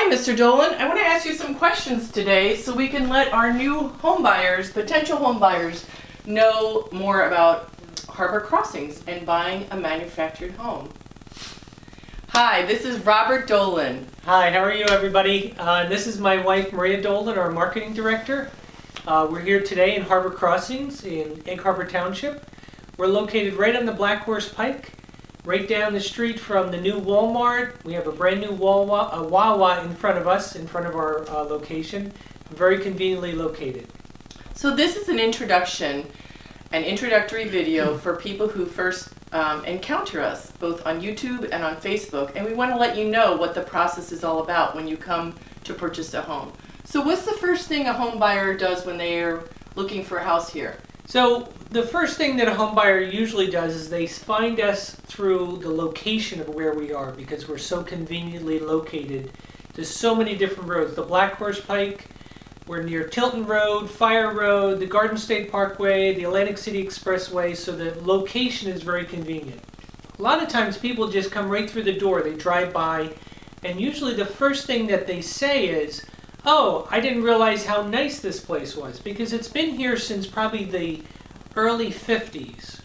Hi, Mr. Dolan. I want to ask you some questions today so we can let our new home buyers, potential home buyers, know more about harbor crossings and buying a manufactured home. Hi, this is Robert Dolan. Hi, how are you, everybody? This is my wife, Maria Dolan, our marketing director. We're here today in Harbor Crossings in Egg Harbor Township. We're located right on the Black Horse Pike, right down the street from the new Walmart. We have a brand new Wawa in front of us, in front of our location, very conveniently located. So this is an introductory video for people who first encounter us, both on YouTube and on Facebook, and we want to let you know what the process is all about when you come to purchase a home. So what's the first thing a home buyer does when they are looking for a house here? So the first thing that a home buyer usually does is they find us through the location of where we are, because we're so conveniently located. There's so many different roads. The Black Horse Pike, we're near Tilton Road, Fire Road, the Garden State Parkway, the Atlantic City Expressway, so the location is very convenient. A lot of times people just come right through the door, they drive by, and usually the first thing that they say is, "Oh, I didn't realize how nice this place was," because it's been here since probably the early 50s.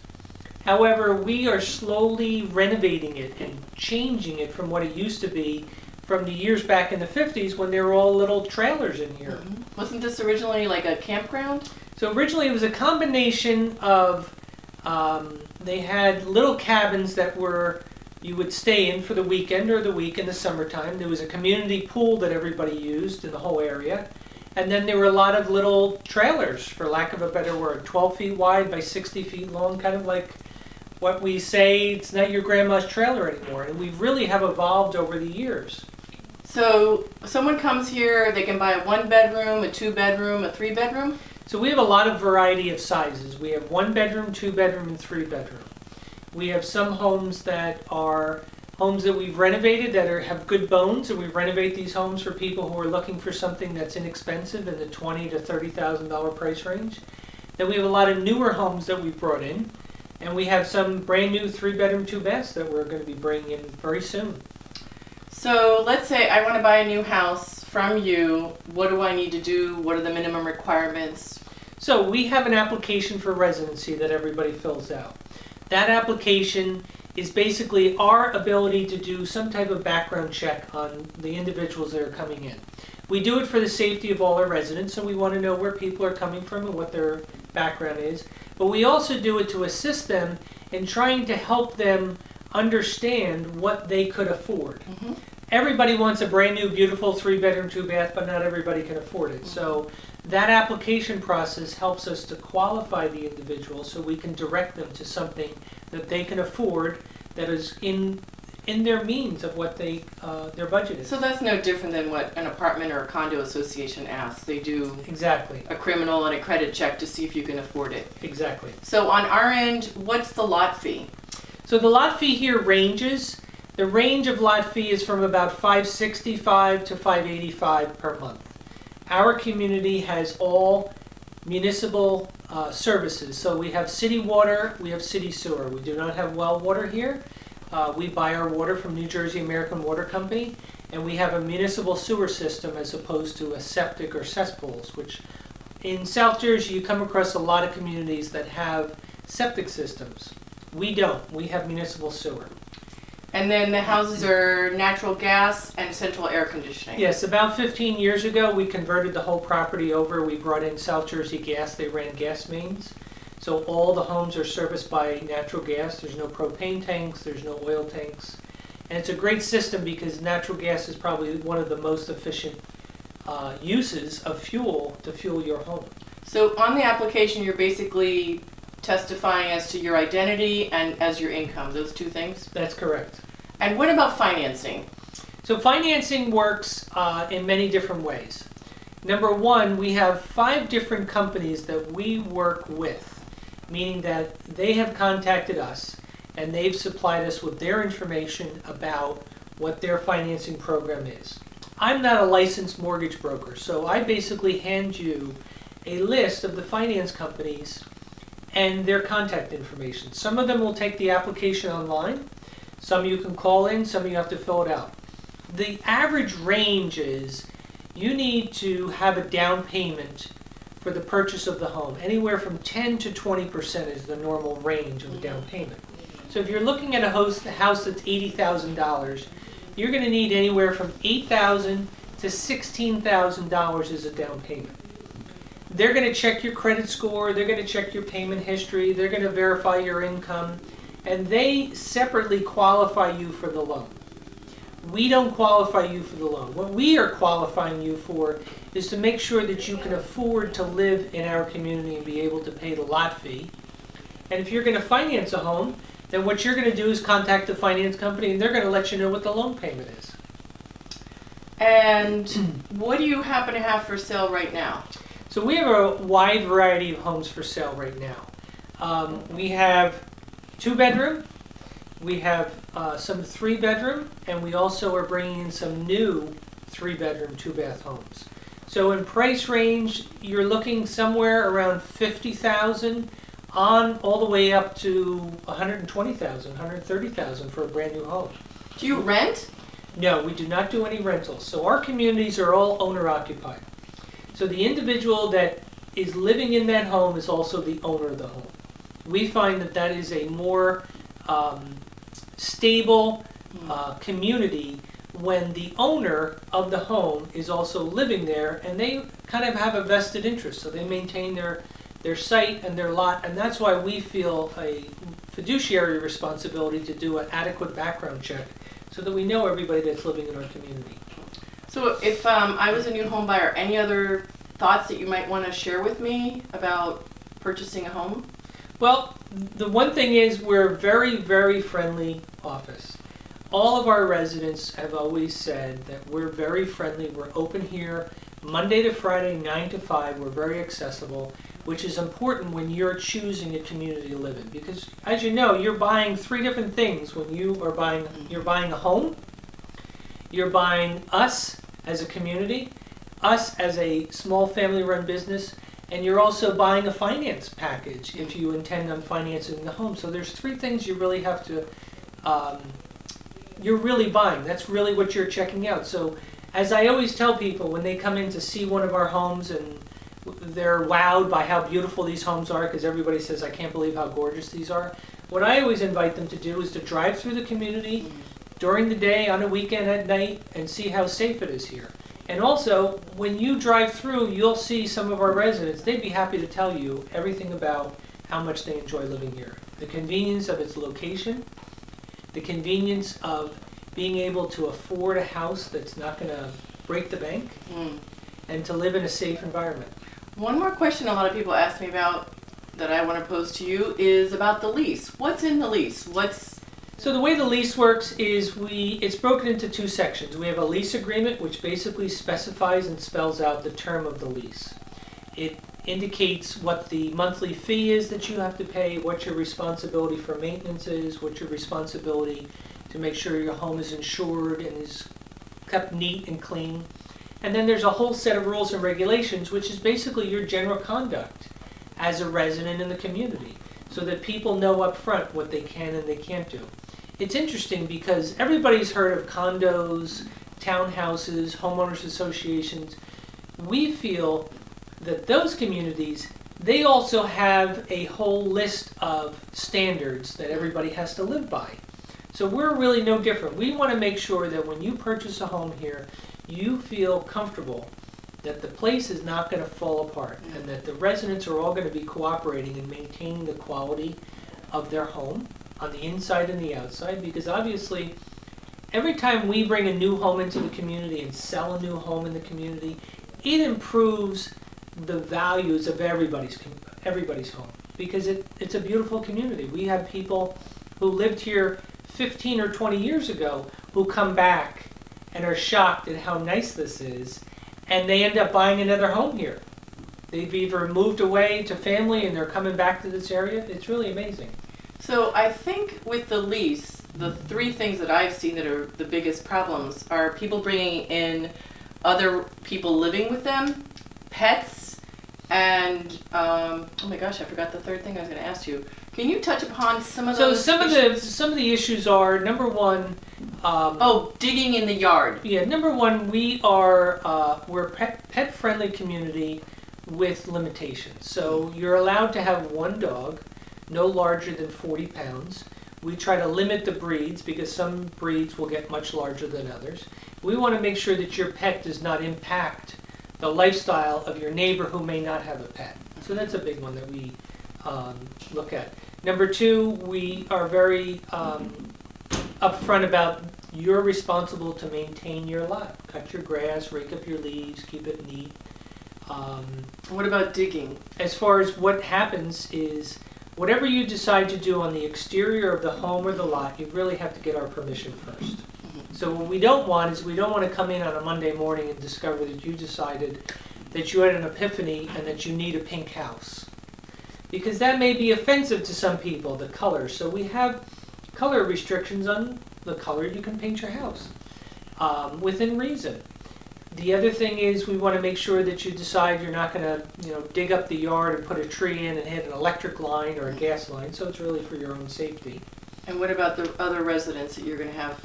However, we are slowly renovating it and changing it from what it used to be from the years back in the 50s when there were all little trailers in here. Mm-hmm. Wasn't this originally like a campground? So originally it was a combination of, they had little cabins that you would stay in for the weekend or the week in the summertime. There was a community pool that everybody used in the whole area. And then there were a lot of little trailers, for lack of a better word, 12 feet wide by 60 feet long, kind of like what we say, it's not your grandma's trailer anymore. And we really have evolved over the years. So someone comes here, they can buy a 1-bedroom, a 2-bedroom, a 3-bedroom? So we have a lot of variety of sizes. We have 1-bedroom, 2-bedroom, and 3-bedroom. We have some homes that are homes that we've renovated that have good bones, and we renovate these homes for people who are looking for something that's inexpensive in the $20,000 to $30,000 price range. Then we have a lot of newer homes that we've brought in, and we have some brand new 3-bedroom, 2-baths that we're going to be bringing in very soon. So let's say I want to buy a new house from you. What do I need to do? What are the minimum requirements? So we have an application for residency that everybody fills out. That application is basically our ability to do some type of background check on the individuals that are coming in. We do it for the safety of all our residents, so we want to know where people are coming from and what their background is. But we also do it to assist them in trying to help them understand what they could afford. Mm-hmm. Everybody wants a brand new, beautiful 3-bedroom, 2-bath, but not everybody can afford it. Mm-hmm. So that application process helps us to qualify the individual so we can direct them to something that they can afford that is in their means of what their budget is. So that's no different than what an apartment or a condo association asks. They do exactly a criminal and a credit check to see if you can afford it. Exactly. So on our end, what's the lot fee? So the lot fee here ranges. The range of lot fee is from about $565 to $585 per month. Our community has all municipal services. So we have city water, we have city sewer. We do not have well water here. We buy our water from New Jersey American Water Company, and we have a municipal sewer system as opposed to a septic or cesspools, which in South Jersey you come across a lot of communities that have septic systems. We don't. We have municipal sewer. And then the houses are natural gas and central air conditioning. Yes, about 15 years ago we converted the whole property over. We brought in South Jersey Gas. They ran gas mains. So all the homes are serviced by natural gas. There's no propane tanks. There's no oil tanks. And it's a great system because natural gas is probably one of the most efficient uses of fuel to fuel your home. So on the application you're basically testifying as to your identity and as your income, those two things? That's correct. And what about financing? So financing works in many different ways. Number one, we have 5 different companies that we work with, meaning that they have contacted us and they've supplied us with their information about what their financing program is. I'm not a licensed mortgage broker, so I basically hand you a list of the finance companies and their contact information. Some of them will take the application online, some you can call in, some you have to fill it out. the average range is you need to have a down payment for the purchase of the home. Anywhere from 10 to 20% is the normal range of a down payment. So if you're looking at a house that's $80,000, you're going to need anywhere from $8,000 to $16,000 as a down payment. They're going to check your credit score, they're going to check your payment history, they're going to verify your income, and they separately qualify you for the loan. We don't qualify you for the loan. What we are qualifying you for is to make sure that you can afford to live in our community and be able to pay the lot fee. And if you're going to finance a home, then what you're going to do is contact the finance company and they're going to let you know what the loan payment is. And what do you happen to have for sale right now? So we have a wide variety of homes for sale right now. We have 2-bedroom, we have some 3-bedroom, and we also are bringing in some new 3-bedroom, 2-bath homes. So in price range, you're looking somewhere around $50,000 on all the way up to $120,000, $130,000 for a brand new home. Do you rent? No, we do not do any rentals. So our communities are all owner-occupied. So the individual that is living in that home is also the owner of the home. We find that that is a more stable community when the owner of the home is also living there, and they kind of have a vested interest. So they maintain their site and their lot, and that's why we feel a fiduciary responsibility to do an adequate background check so that we know everybody that's living in our community. So if I was a new home buyer, any other thoughts that you might want to share with me about purchasing a home? Well, the one thing is we're a very, very friendly office. All of our residents have always said that we're very friendly. We're open here Monday to Friday, 9 to 5. We're very accessible, which is important when you're choosing a community to live in. Because as you know, you're buying 3 different things when you are buying. You're buying a home, you're buying us as a community, us as a small family-run business, and you're also buying a finance package if you intend on financing the home. So there's 3 things you really have to, you're really buying. That's really what you're checking out. So as I always tell people when they come in to see one of our homes and they're wowed by how beautiful these homes are, because everybody says, I can't believe how gorgeous these are. What I always invite them to do is to drive through the community during the day, on a weekend, at night, and see how safe it is here. And also, when you drive through, you'll see some of our residents. They'd be happy to tell you everything about how much they enjoy living here. The convenience of its location, the convenience of being able to afford a house that's not going to break the bank, and to live in a safe environment. One more question a lot of people ask me about that I want to pose to you is about the lease. What's in the lease? So the way the lease works is it's broken into 2 sections. We have a lease agreement, which basically specifies and spells out the term of the lease. It indicates what the monthly fee is that you have to pay, what your responsibility for maintenance is, what your responsibility to make sure your home is insured and is kept neat and clean. And then there's a whole set of rules and regulations, which is basically your general conduct as a resident in the community, so that people know up front what they can and they can't do. It's interesting because everybody's heard of condos, townhouses, homeowners associations. We feel that those communities, they also have a whole list of standards that everybody has to live by. So we're really no different. We want to make sure that when you purchase a home here, you feel comfortable that the place is not going to fall apart and that the residents are all going to be cooperating and maintaining the quality of their home on the inside and the outside, because obviously every time we bring a new home into the community and sell a new home in the community, it improves the values of everybody's home, because it's a beautiful community. We have people who lived here 15 or 20 years ago who come back and are shocked at how nice this is, and they end up buying another home here. They've either moved away to family and they're coming back to this area. It's really amazing. So I think with the lease, the 3 things that I've seen that are the biggest problems are people bringing in other people living with them, pets, and oh my gosh, I forgot the 3rd thing I was going to ask you. Can you touch upon some of So those some issues? of the issues are, number one, Digging in the yard. yeah, number one, we're a pet friendly community with limitations. So you're allowed to have one dog, no larger than 40 pounds. We try to limit the breeds because some breeds will get much larger than others. We want to make sure that your pet does not impact the lifestyle of your neighbor who may not have a pet. So that's a big one that we look at. Number two, we are very upfront about you're responsible to maintain your lot. Cut your grass, rake up your leaves, keep it neat. What about digging? As far as what happens is, whatever you decide to do on the exterior of the home or the lot, you really have to get our permission first. So what we don't want is we don't want to come in on a Monday morning and discover that you decided that you had an epiphany and that you need a pink house. Because that may be offensive to some people, the color. So we have color restrictions on the color you can paint your house within reason. The other thing is we want to make sure that you decide you're not going to, dig up the yard and put a tree in and hit an electric line or a gas line. So it's really for your own safety. And what about the other residents that you're going to have,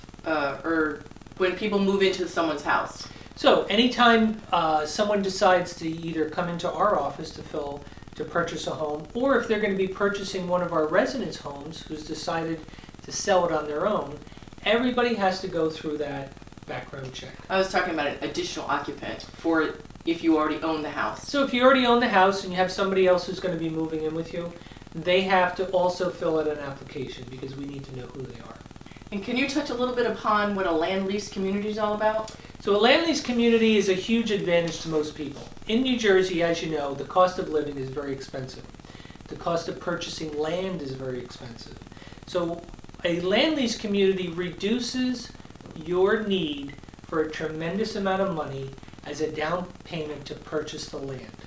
or when people move into someone's house? So anytime someone decides to either come into our office to purchase a home, or if they're going to be purchasing one of our residents' homes who's decided to sell it on their own, everybody has to go through that background check. I was talking about an additional occupant for if you already own the house. So if you already own the house and you have somebody else who's going to be moving in with you, they have to also fill out an application because we need to know who they are. And can you touch a little bit upon what a land lease community is all about? So a land lease community is a huge advantage to most people. In New Jersey, as you know, the cost of living is very expensive. The cost of purchasing land is very expensive. So a land lease community reduces your need for a tremendous amount of money as a down payment to purchase the land.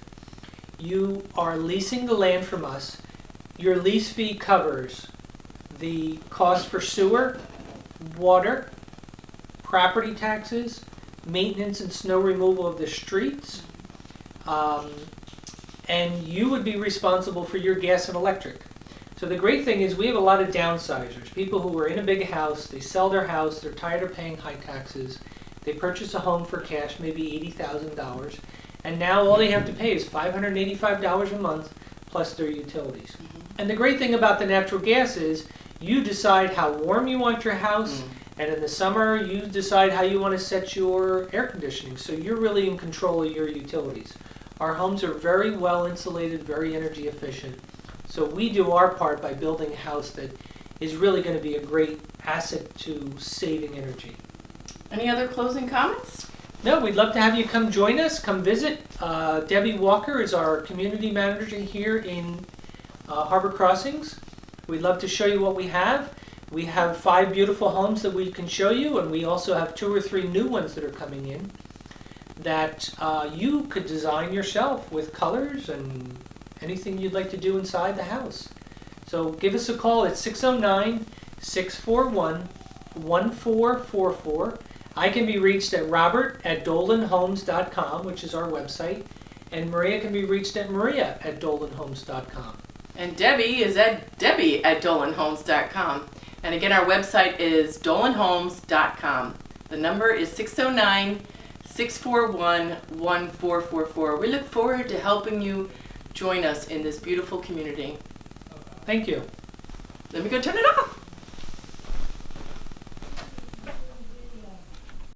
You are leasing the land from us. Your lease fee covers the cost for sewer, water, property taxes, maintenance and snow removal of the streets, and you would be responsible for your gas and electric. So the great thing is we have a lot of downsizers, people who are in a big house, they sell their house, they're tired of paying high taxes, they purchase a home for cash, maybe $80,000, and now all they have to pay is $585 a month plus their utilities. And the great thing about the natural gas is you decide how warm you want your house, and in the summer you decide how you want to set your air conditioning, so you're really in control of your utilities. Our homes are very well insulated, very energy efficient. So we do our part by building a house that is really going to be a great asset to saving energy. Any other closing comments? No, we'd love to have you come join us, come visit. Debbie Walker is our community manager here in Harbor Crossings. We'd love to show you what we have. We have 5 beautiful homes that we can show you, and we also have 2 or 3 new ones that are coming in that you could design yourself with colors and anything you'd like to do inside the house. So give us a call at 609-641-1444. I can be reached at robert@dolanhomes.com, which is our website, and Maria can be reached at maria@dolanhomes.com. And Debbie is at debbie@dolanhomes.com. And again, our website is dolanhomes.com. The number is 609-641-1444. We look forward to helping you join us in this beautiful community. Thank you. Let me go turn it off.